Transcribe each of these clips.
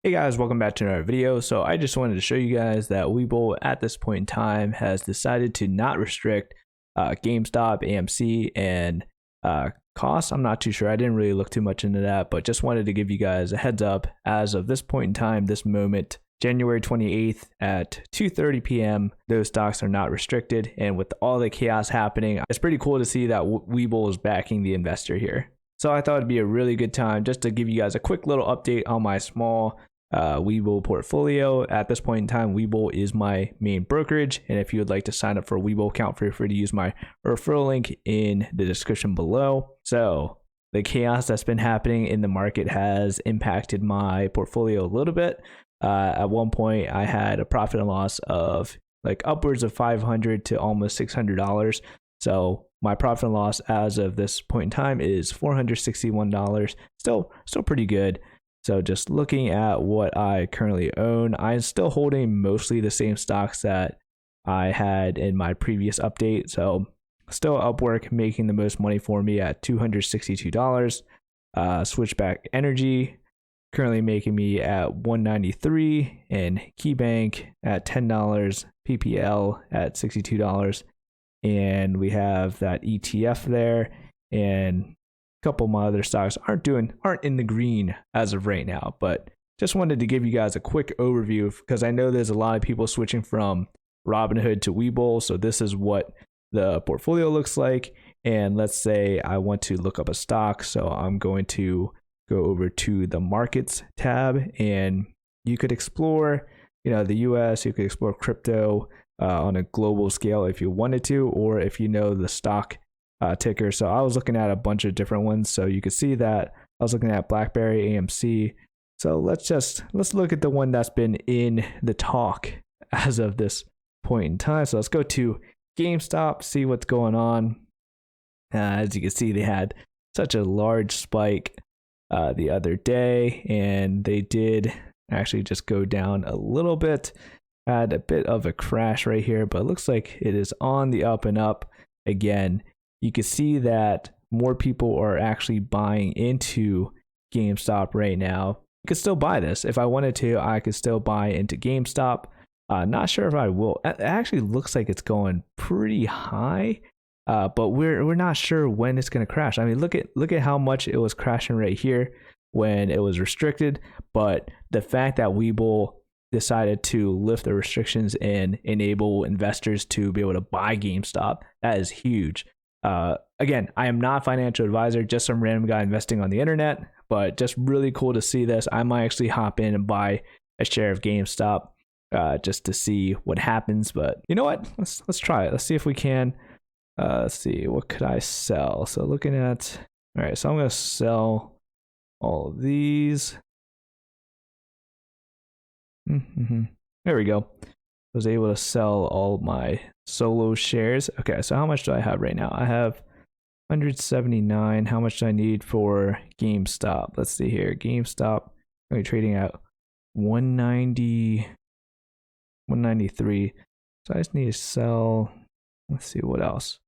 Hey guys, welcome back to another video. So I just wanted to show you guys that WeBull at this point in time has decided to not restrict GameStop, AMC, and costs. I'm not too sure. I didn't really look too much into that, but just wanted to give you guys a heads up. As of this point in time, this moment, January 28th at 2:30 p.m., those stocks are not restricted. And with all the chaos happening, it's pretty cool to see that WeBull is backing the investor here. So I thought it'd be a really good time just to give you guys a quick little update on my small WeBull portfolio. At this point in time, WeBull is my main brokerage, and if you would like to sign up for a WeBull account, feel free to use my referral link in the description below. So the chaos that's been happening in the market has impacted my portfolio a little bit. At one point, I had a profit and loss of like upwards of $500 to almost $600. So my profit and loss as of this point in time is $461. Still pretty good. So just looking at what I currently own, I'm still holding mostly the same stocks that I had in my previous update. So still Upwork making the most money for me at $262. Switchback Energy currently making me at $193, and KeyBank at $10, PPL at $62. And we have that ETF there, and a couple of my other stocks aren't in the green as of right now. But just wanted to give you guys a quick overview because I know there's a lot of people switching from Robinhood to WeBull. So this is what the portfolio looks like. And let's say I want to look up a stock, so I'm going to go over to the markets tab, and you could explore, the US, you could explore crypto on a global scale if you wanted to, or if you know the stock ticker. So I was looking at a bunch of different ones. So you could see that I was looking at BlackBerry, AMC. So let's look at the one that's been in the talk as of this point in time. So let's go to GameStop, see what's going on. As you can see, they had such a large spike the other day, and they did actually just go down a little bit. Had a bit of a crash right here, but it looks like it is on the up and up again. You can see that more people are actually buying into GameStop right now. You could still buy this. If I wanted to, I could still buy into GameStop. Not sure if I will. It actually looks like it's going pretty high, but we're not sure when it's going to crash. I mean, look at how much it was crashing right here when it was restricted. But the fact that WeBull decided to lift the restrictions and enable investors to be able to buy GameStop, that is huge. Again, I am not a financial advisor, just some random guy investing on the internet, but just really cool to see this. I might actually hop in and buy a share of GameStop just to see what happens. But you know what? Let's try it. Let's see if we can. Let's see, what could I sell? So looking at, all right, so I'm going to sell all of these. There we go. I was able to sell all my solo shares. Okay, so how much do I have right now? I have 179. How much do I need for GameStop? Let's see here. GameStop, I'm trading at 190, 193. So I just need to sell. Let's see what else.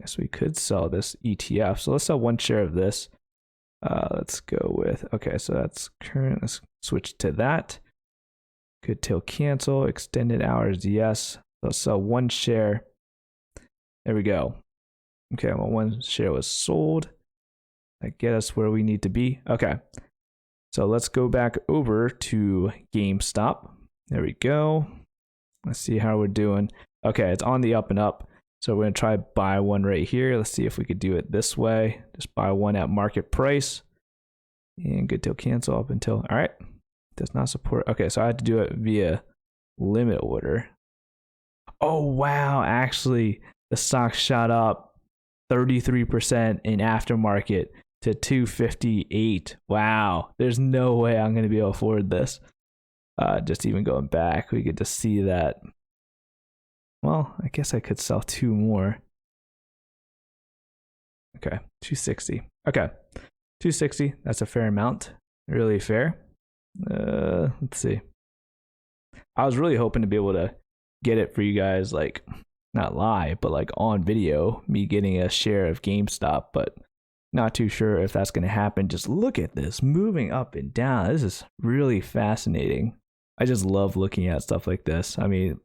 Guess we could sell this ETF. So let's sell one share of this. Let's go with, okay, so that's current. Let's switch to that. Could till cancel, extended hours, yes. Let's sell one share. There we go. Okay, well, one share was sold. That get us where we need to be. Okay, so let's go back over to GameStop. There we go. Let's see how we're doing. Okay, it's on the up and up. So we're going to try buy one right here. Let's see if we could do it this way. Just buy one at market price. And good till cancel up until, all right. Does not support. Okay, so I had to do it via limit order. Oh, wow. Actually, the stock shot up 33% in aftermarket to 258. Wow. There's no way I'm going to be able to afford this. Just even going back, we could just see that. Well, I guess I could sell two more. Okay, 260. Okay, 260. That's a fair amount. Really fair. Let's see. I was really hoping to be able to get it for you guys, like not live, but like on video, me getting a share of GameStop. But Not too sure if that's going to happen. Just look at this moving up and down. This is really fascinating. I just love looking at stuff like this. I mean,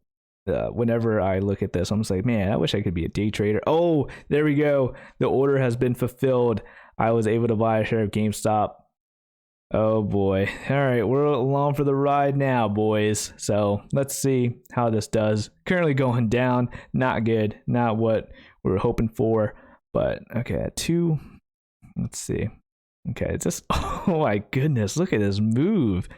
whenever I look at this, I'm just like, man, I wish I could be a day trader. Oh, there we go. The order has been fulfilled. I was able to buy a share of GameStop. Oh boy. All right, we're along for the ride now, boys. So let's see how this does. Currently going down. Not good. Not what we were hoping for. But okay, at 2. Let's see. Okay, it's just, oh my goodness, look at this move.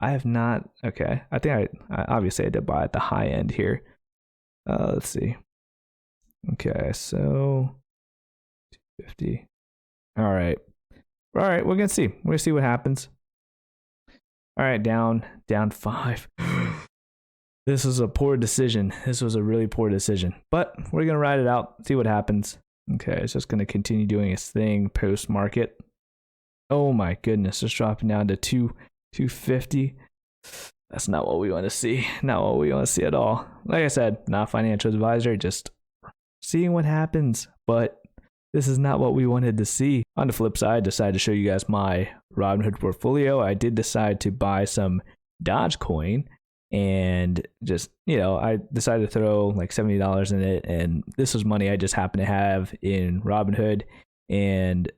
I have not, okay. I think I obviously I did buy at the high end here. Let's see. Okay, so 250. All right, we're gonna see. We're gonna see what happens. All right, down 5. This was a poor decision. This was a really poor decision, but we're gonna ride it out, see what happens. Okay, it's just gonna continue doing its thing post market. Oh my goodness, it's dropping down to 250. That's not what we want to see. Not what we want to see at all. Like I said, not a financial advisor, just seeing what happens. But this is not what we wanted to see. On the flip side, I decided to show you guys my Robinhood portfolio. I did decide to buy some Dogecoin, and just, you know, I decided to throw like $70 in it. And this was money I just happened to have in Robinhood. And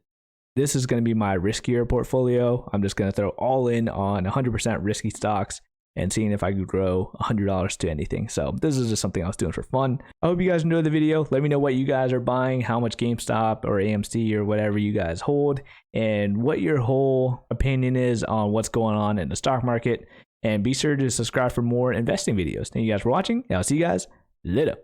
this is going to be my riskier portfolio. I'm just going to throw all in on 100% risky stocks and seeing if I could grow $100 to anything. So this is just something I was doing for fun. I hope you guys enjoyed the video. Let me know what you guys are buying, how much GameStop or AMC or whatever you guys hold, and what your whole opinion is on what's going on in the stock market. And be sure to subscribe for more investing videos. Thank you guys for watching, and I'll see you guys later.